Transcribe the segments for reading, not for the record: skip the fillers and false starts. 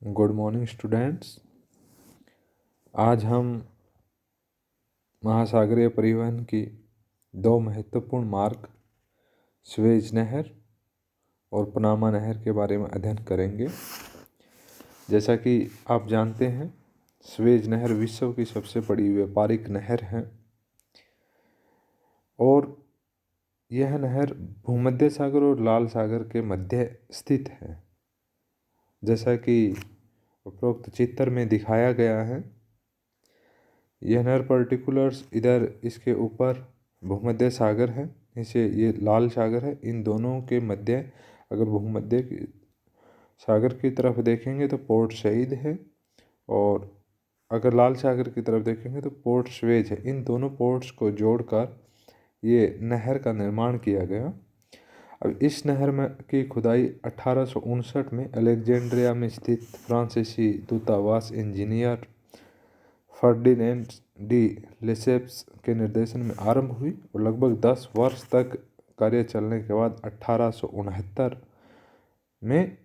Good morning students. आज हम महासागरीय परिवहन की दो महत्वपूर्ण मार्ग स्वेज नहर और पनामा नहर के बारे में अध्ययन करेंगे। जैसा कि आप जानते हैं, स्वेज नहर विश्व की सबसे बड़ी व्यापारिक नहर है और यह नहर भूमध्य सागर और लाल सागर के मध्य स्थित है। जैसा कि उपरोक्त चित्र में दिखाया गया है, यह नहर पर्टिकुलर्स इधर इसके ऊपर भूमध्य सागर है, नीचे ये लाल सागर है। इन दोनों के मध्य अगर भूमध्य सागर की तरफ देखेंगे तो पोर्ट सईद है और अगर लाल सागर की तरफ देखेंगे तो पोर्ट स्वेज है। इन दोनों पोर्ट्स को जोड़कर ये नहर का निर्माण किया गया। अब इस नहर में की खुदाई 1859 में अलेक्जेंड्रिया में स्थित फ्रांसीसी दूतावास इंजीनियर फर्डिनेंड डी लेसेप्स के निर्देशन में आरंभ हुई और लगभग 10 वर्ष तक कार्य चलने के बाद 1869 में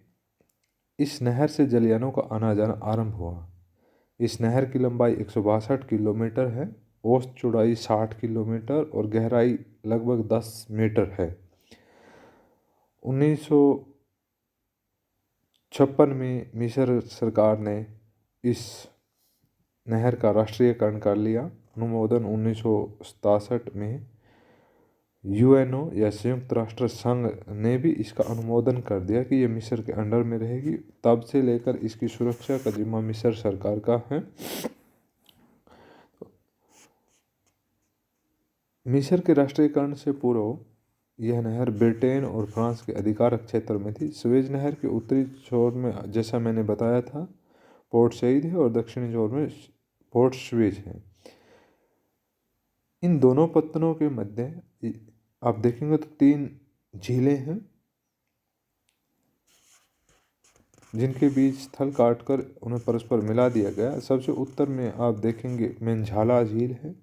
इस नहर से जलयानों का आना जाना आरंभ हुआ। इस नहर की लंबाई 162 किलोमीटर है, औसत चौड़ाई 60 किलोमीटर और गहराई लगभग 10 मीटर है। 1956 में मिस्र सरकार ने इस नहर का राष्ट्रीयकरण कर लिया। अनुमोदन 1967 में यूएनओ या संयुक्त राष्ट्र संघ ने भी इसका अनुमोदन कर दिया कि ये मिस्र के अंडर में रहेगी। तब से लेकर इसकी सुरक्षा का जिम्मा मिस्र सरकार का है। मिस्र के राष्ट्रीयकरण से पूर्व यह नहर ब्रिटेन और फ्रांस के अधिकारक क्षेत्र में थी। स्वेज नहर के उत्तरी छोर में, जैसा मैंने बताया था, पोर्ट सईद है और दक्षिणी छोर में पोर्ट स्वेज है। इन दोनों पत्तनों के मध्य आप देखेंगे तो 3 झीलें हैं जिनके बीच स्थल काटकर उन्हें परस्पर मिला दिया गया। सबसे उत्तर में आप देखेंगे मेंझाला झील है।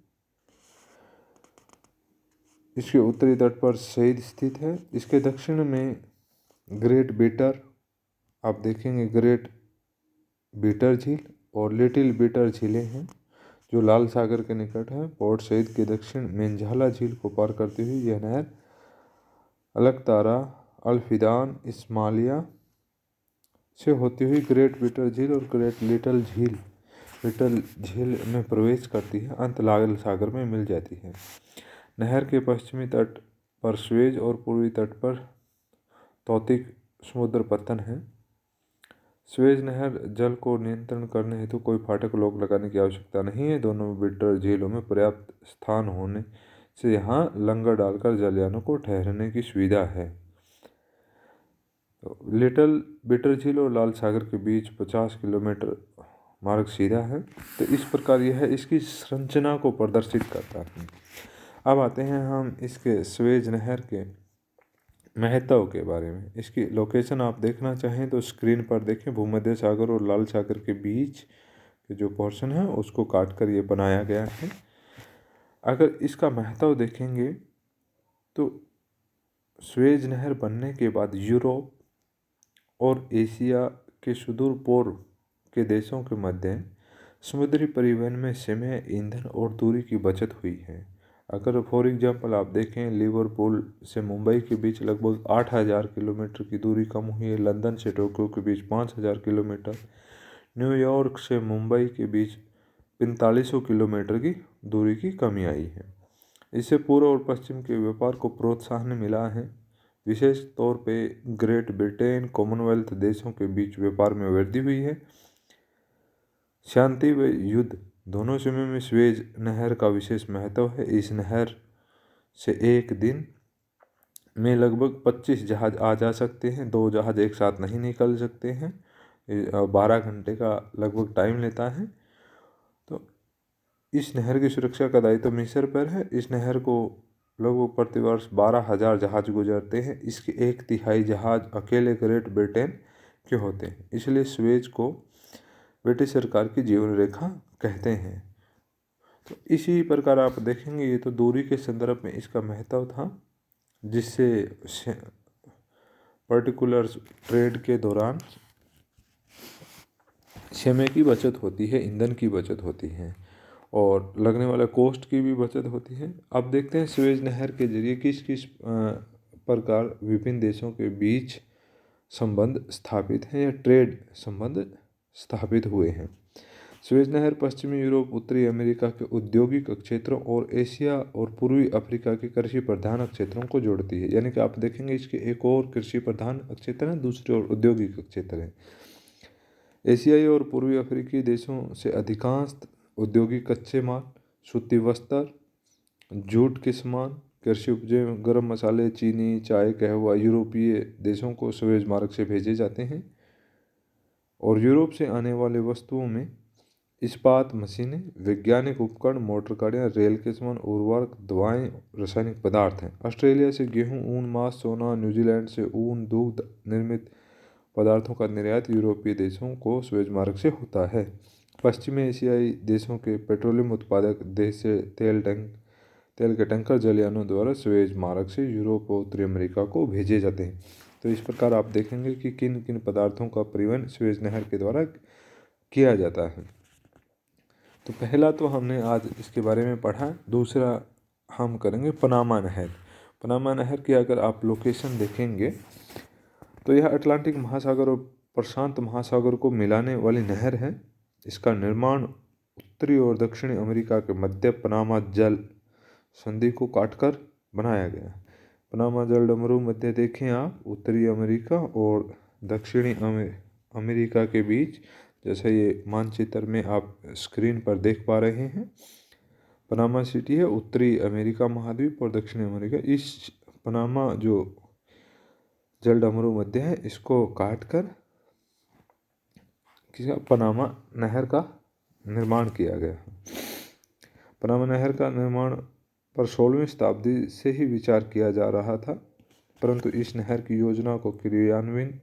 इसके उत्तरी तट पर सईद स्थित है। इसके दक्षिण में ग्रेट बीटर आप देखेंगे, ग्रेट बीटर झील और लिटिल बीटर झीलें हैं जो लाल सागर के निकट है। पोर्ट सईद के दक्षिण मेंझाला झील को पार करती हुई यह नहर अलकतारा, अल्फिदान, इस्माइलिया से होती हुई ग्रेट बीटर झील और ग्रेट लिटल झील में प्रवेश करती है, अंत लाल सागर में मिल जाती है। नहर के पश्चिमी तट पर स्वेज और पूर्वी तट पर तौतिक समुद्र पत्तन है। स्वेज नहर जल को नियंत्रण करने हेतु कोई फाटक लोक लगाने की आवश्यकता नहीं है। दोनों बीटर झीलों में पर्याप्त स्थान होने से यहाँ लंगर डालकर जलयानों को ठहरने की सुविधा है। तो लिटिल बीटर झील और लाल सागर के बीच 50 किलोमीटर मार्ग सीधा है। तो इस प्रकार यह इसकी संरचना को प्रदर्शित करता है। अब आते हैं हम इसके स्वेज नहर के महत्व के बारे में। इसकी लोकेशन आप देखना चाहें तो स्क्रीन पर देखें। भूमध्य सागर और लाल सागर के बीच के जो पोर्शन है उसको काट कर ये बनाया गया है। अगर इसका महत्व देखेंगे तो स्वेज नहर बनने के बाद यूरोप और एशिया के सुदूर पूर्व के देशों के मध्य समुद्री परिवहन में समय, ईंधन और दूरी की बचत हुई है। अगर फॉर एग्जांपल आप देखें, लिवरपूल से मुंबई के बीच लगभग 8000 किलोमीटर की दूरी कम हुई है। लंदन से टोक्यो के बीच 5000 किलोमीटर, न्यूयॉर्क से मुंबई के बीच 4500 किलोमीटर की दूरी की कमी आई है। इससे पूर्व और पश्चिम के व्यापार को प्रोत्साहन मिला है। विशेष तौर पे ग्रेट ब्रिटेन, कॉमनवेल्थ देशों के बीच व्यापार में वृद्धि हुई है। शांति व युद्ध दोनों समय में स्वेज नहर का विशेष महत्व है। इस नहर से एक दिन में लगभग 25 जहाज आ जा सकते हैं। 2 जहाज एक साथ नहीं निकल सकते हैं। 12 घंटे का लगभग टाइम लेता है। तो इस नहर की सुरक्षा का दायित्व मिस्र पर है। इस नहर को लगभग प्रतिवर्ष 12,000 जहाज गुजरते हैं। इसके 1/3 जहाज अकेले ग्रेट ब्रिटेन के होते हैं। इसलिए स्वेज को ब्रिटिश सरकार की जीवन रेखा कहते हैं। तो इसी प्रकार आप देखेंगे, ये तो दूरी के संदर्भ में इसका महत्व था, जिससे पर्टिकुलर ट्रेड के दौरान समय की बचत होती है, ईंधन की बचत होती है और लगने वाले कॉस्ट की भी बचत होती है। अब देखते हैं सुएज नहर के जरिए किस किस प्रकार विभिन्न देशों के बीच संबंध स्थापित हैं या ट्रेड संबंध स्थापित हुए हैं। सुएज नहर पश्चिमी यूरोप, उत्तरी अमेरिका के औद्योगिक क्षेत्रों और एशिया और पूर्वी अफ्रीका के कृषि प्रधान क्षेत्रों को जोड़ती है। यानी कि आप देखेंगे इसके एक और कृषि प्रधान क्षेत्र हैं, दूसरे और औद्योगिक क्षेत्र हैं। एशियाई और पूर्वी अफ्रीकी देशों से अधिकांश औद्योगिक कच्चे माल, सूती वस्त्र, जूट के सामान, कृषि उपज, गर्म मसाले, चीनी, चाय, कहवा यूरोपीय देशों को सुएज मार्ग से भेजे जाते हैं। और यूरोप से आने वाले वस्तुओं में इस्पात मशीनें, वैज्ञानिक उपकरण, मोटर गाड़ियाँ, रेल के सामान, उर्वरक, दवाएं, रासायनिक पदार्थ हैं। ऑस्ट्रेलिया से गेहूं, ऊन, मांस, सोना, न्यूजीलैंड से ऊन, दूध निर्मित पदार्थों का निर्यात यूरोपीय देशों को सुएज मार्ग से होता है। पश्चिमी एशियाई देशों के पेट्रोलियम उत्पादक देश से तेल के टैंकर जलयानों द्वारा सुएज मार्ग से यूरोप और उत्तरी अमेरिका को भेजे जाते हैं। तो इस प्रकार आप देखेंगे कि किन किन पदार्थों का परिवहन सुएज नहर के द्वारा किया जाता है। तो पहला तो हमने आज इसके बारे में पढ़ा। दूसरा हम करेंगे पनामा नहर। पनामा नहर की अगर आप लोकेशन देखेंगे तो यह अटलांटिक महासागर और प्रशांत महासागर को मिलाने वाली नहर है। इसका निर्माण उत्तरी और दक्षिणी अमेरिका के मध्य पनामा जल संधि को काटकर बनाया गया। पनामा जल डमरू मध्य देखें आप, उत्तरी अमेरिका और दक्षिणी अमेरिका के बीच, जैसे ये मानचित्र में आप स्क्रीन पर देख पा रहे हैं। पनामा सिटी है उत्तरी अमेरिका महाद्वीप और दक्षिणी अमेरिका। इस पनामा जो जल डमरू मध्य है इसको काटकर किसी पनामा नहर का निर्माण किया गया। पनामा नहर का निर्माण पर 16वीं शताब्दी से ही विचार किया जा रहा था, परंतु इस नहर की योजना को क्रियान्वित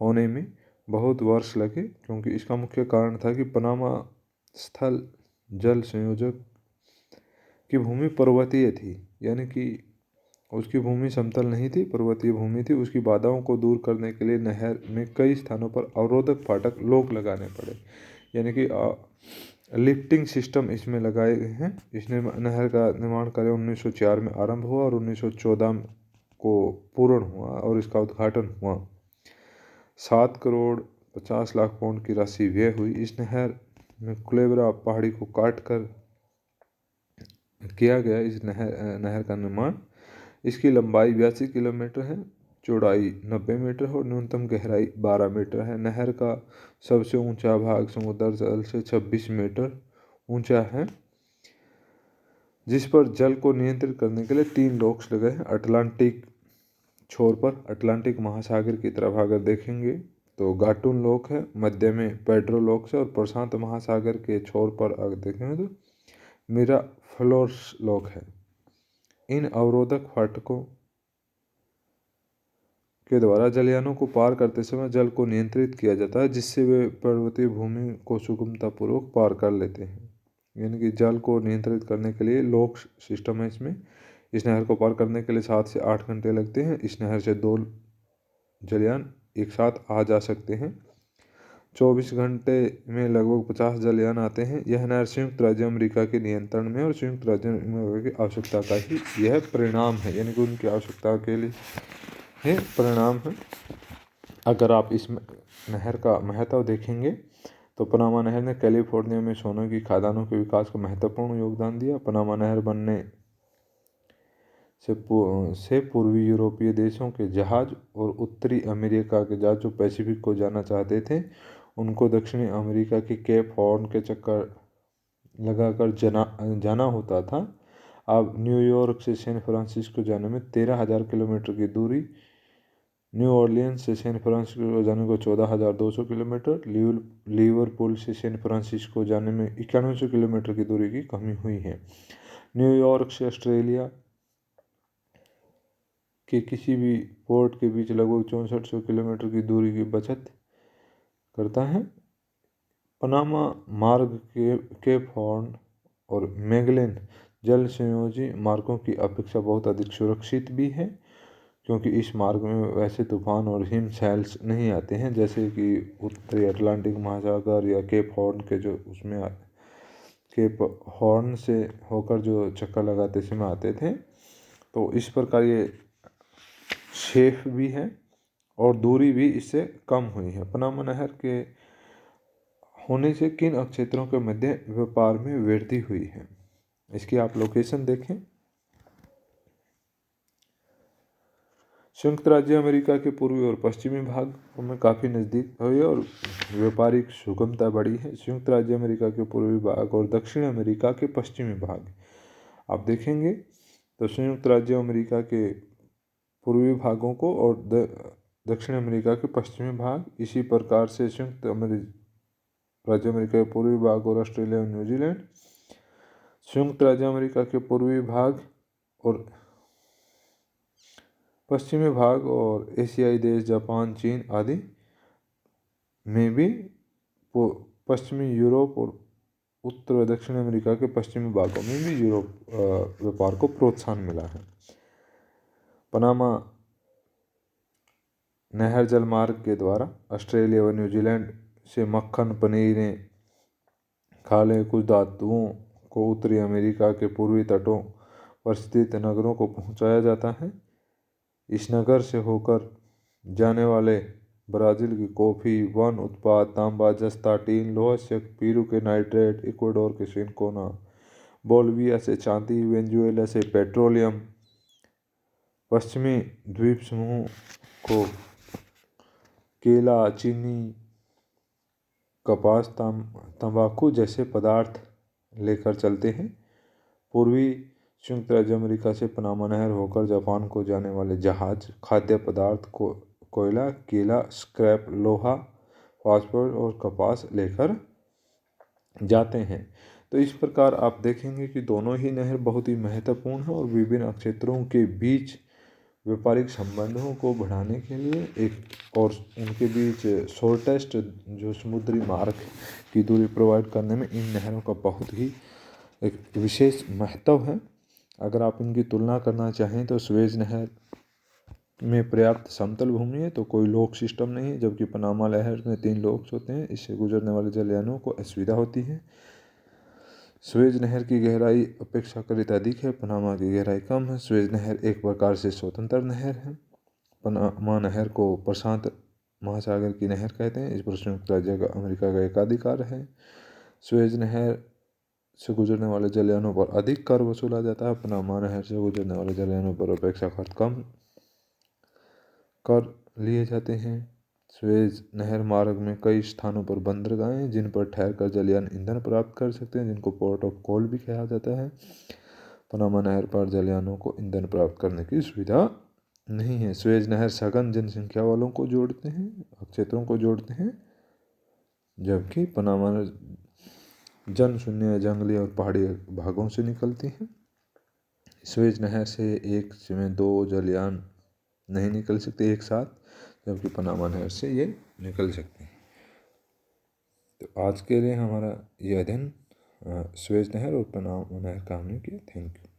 होने में बहुत वर्ष लगे, क्योंकि इसका मुख्य कारण था कि पनामा स्थल जल संयोजक की भूमि पर्वतीय थी, यानी कि उसकी भूमि समतल नहीं थी, पर्वतीय भूमि थी। उसकी बाधाओं को दूर करने के लिए नहर में कई स्थानों पर अवरोधक फाटक लोक लगाने पड़े, यानी कि लिफ्टिंग सिस्टम इसमें लगाए गए हैं। इसने नहर का निर्माण कार्य 1904 में आरंभ हुआ और 1914 को पूर्ण हुआ और इसका उद्घाटन हुआ। 7 करोड़ 50 लाख पाउंड की राशि व्यय हुई। इस नहर में कुलेबरा पहाड़ी को काट कर किया गया। इस नहर का निर्माण, इसकी लंबाई 82 किलोमीटर है, चौड़ाई 90 मीटर है और न्यूनतम गहराई 12 मीटर है। नहर का सबसे ऊंचा भाग समुद्र जल से 26 मीटर ऊंचा है, जिस पर जल को नियंत्रित करने के लिए 3 लॉक्स लगे हैं। अटलांटिक छोर पर अटलांटिक महासागर की तरफ अगर देखेंगे तो गाटून लॉक है, मध्य में पेड्रो लॉक्स है और प्रशांत महासागर के छोर पर अगर देखेंगे तो मिराफ्लोर्स लॉक है। इन अवरोधक फाटकों के द्वारा जलयानों को पार करते समय जल को नियंत्रित किया जाता है, जिससे वे पर्वतीय भूमि को सुगमतापूर्वक पार कर लेते हैं। यानी कि जल को नियंत्रित करने के लिए लॉक सिस्टम है इसमें। इस नहर को पार करने के लिए 7 से 8 घंटे लगते हैं। इस नहर से 2 जलयान एक साथ आ जा सकते हैं। 24 घंटे में लगभग 50 जलयान आते हैं। यह नहर संयुक्त राज्य अमेरिका के नियंत्रण में और संयुक्त राज्य अमेरिका की आवश्यकता का ही यह परिणाम है, यानी कि उनकी आवश्यकता के लिए है परिणाम है। अगर आप इस नहर का महत्व देखेंगे तो पनामा नहर ने कैलिफोर्निया में सोने की खदानों के विकास को महत्वपूर्ण योगदान दिया। पनामा नहर बनने से पूर्वी यूरोपीय देशों के जहाज और उत्तरी अमेरिका के जहाज जो पैसिफिक को जाना चाहते थे, उनको दक्षिणी अमेरिका के केप हॉर्न के चक्कर लगाकर जाना होता था। अब न्यूयॉर्क से सैन फ्रांसिस्को जाने में 13,000 किलोमीटर की दूरी, न्यू ऑर्लियंस से सैन फ्रांसिस्को जाने को 14,200 किलोमीटर, लिवरपूल से सैन फ्रांसिस्को जाने में 9100 किलोमीटर की दूरी की कमी हुई है। न्यूयॉर्क से ऑस्ट्रेलिया के किसी भी पोर्ट के बीच लगभग 6400 किलोमीटर की दूरी की बचत करता है। पनामा मार्ग के केप हॉर्न और मैगेलन जल संयोजी मार्गों की अपेक्षा बहुत अधिक सुरक्षित भी है, क्योंकि इस मार्ग में वैसे तूफान और हिमशैल्स नहीं आते हैं जैसे कि उत्तरी अटलांटिक महासागर या केप हॉर्न के जो उसमें केप हॉर्न से होकर जो चक्कर लगाते समय आते थे। तो इस प्रकार ये सेफ भी है और दूरी भी इससे कम हुई है। पनामा नहर के होने से किन क्षेत्रों के मध्य व्यापार में वृद्धि हुई है, इसकी आप लोकेशन देखें। संयुक्त राज्य अमेरिका के पूर्वी और पश्चिमी भाग में काफ़ी नज़दीक हुई और व्यापारिक सुगमता बढ़ी है। संयुक्त राज्य अमेरिका के पूर्वी भाग और दक्षिण अमेरिका के पश्चिमी भाग आप देखेंगे तो संयुक्त राज्य अमेरिका के पूर्वी भागों को और दक्षिण अमेरिका के पश्चिमी भाग, इसी प्रकार से संयुक्त राज्य अमेरिका के पूर्वी भाग और ऑस्ट्रेलिया और न्यूजीलैंड, संयुक्त राज्य अमेरिका के पूर्वी भाग और पश्चिमी भाग और एशियाई देश जापान, चीन आदि में भी पश्चिमी यूरोप और उत्तर व दक्षिण अमेरिका के पश्चिमी भागों में भी यूरोप व्यापार को प्रोत्साहन मिला है। पनामा नहर जल मार्ग के द्वारा ऑस्ट्रेलिया व न्यूजीलैंड से मक्खन, पनीरें, खाले कुछ धातुओं को उत्तरी अमेरिका के पूर्वी तटों पर स्थित नगरों को पहुंचाया जाता है। इस नगर से होकर जाने वाले ब्राज़ील की कॉफ़ी, वन उत्पाद, तांबा, जस्ता, टीन, लोहा, पेरू के नाइट्रेट, इक्वाडोर के सिनकोना, बोलिविया से चांदी, वेनेजुएला से पेट्रोलियम, पश्चिमी द्वीप समूह को केला, चीनी, कपास, तंबाकू जैसे पदार्थ लेकर चलते हैं। पूर्वी संयुक्त राज्य अमेरिका से पनामा नहर होकर जापान को जाने वाले जहाज खाद्य पदार्थ को कोयला, केला, स्क्रैप, लोहा, फास्फोरस और कपास लेकर जाते हैं। तो इस प्रकार आप देखेंगे कि दोनों ही नहर बहुत ही महत्वपूर्ण है और विभिन्न क्षेत्रों के बीच व्यापारिक संबंधों को बढ़ाने के लिए एक और उनके बीच शॉर्टेस्ट जो समुद्री मार्ग की दूरी प्रोवाइड करने में इन नहरों का बहुत ही एक विशेष महत्व है। अगर आप इनकी तुलना करना चाहें तो स्वेज नहर में पर्याप्त समतल भूमि है तो कोई लॉक सिस्टम नहीं है, जबकि पनामा नहर में 3 लॉक्स होते हैं, इससे गुजरने वाले जलयानों को असुविधा होती है। स्वेज नहर की गहराई अपेक्षाकृत अधिक है, पनामा की गहराई कम है। स्वेज नहर एक प्रकार से स्वतंत्र नहर है। पनामा नहर को प्रशांत महासागर की नहर कहते हैं, इस पर संयुक्त राज्य अमेरिका का एकाधिकार है। स्वेज नहर से गुजरने वाले जलयानों पर अधिक कर वसूला जाता है, पनामा नहर से गुजरने वाले जलयानों पर अपेक्षाकृत कम कर लिए जाते हैं। स्वेज नहर मार्ग में कई स्थानों पर बंदरगाहें हैं जिन पर ठहरकर जलयान ईंधन प्राप्त कर सकते हैं, जिनको पोर्ट ऑफ कॉल भी कहा जाता है। पनामा नहर पर जलयानों को ईंधन प्राप्त करने की सुविधा नहीं है। स्वेज नहर सघन जनसंख्या वालों को जोड़ते हैं, क्षेत्रों को जोड़ते हैं, जबकि पनामा जनशून्य, जंगली और पहाड़ी भागों से निकलती है। स्वेज नहर से एक समय 2 जलयान नहीं निकल सकते एक साथ, जबकि पनामा नहर से ये निकल सकते हैं। तो आज के लिए हमारा ये अध्ययन स्वेज नहर और पनामा नहर का हमने किया। Thank you.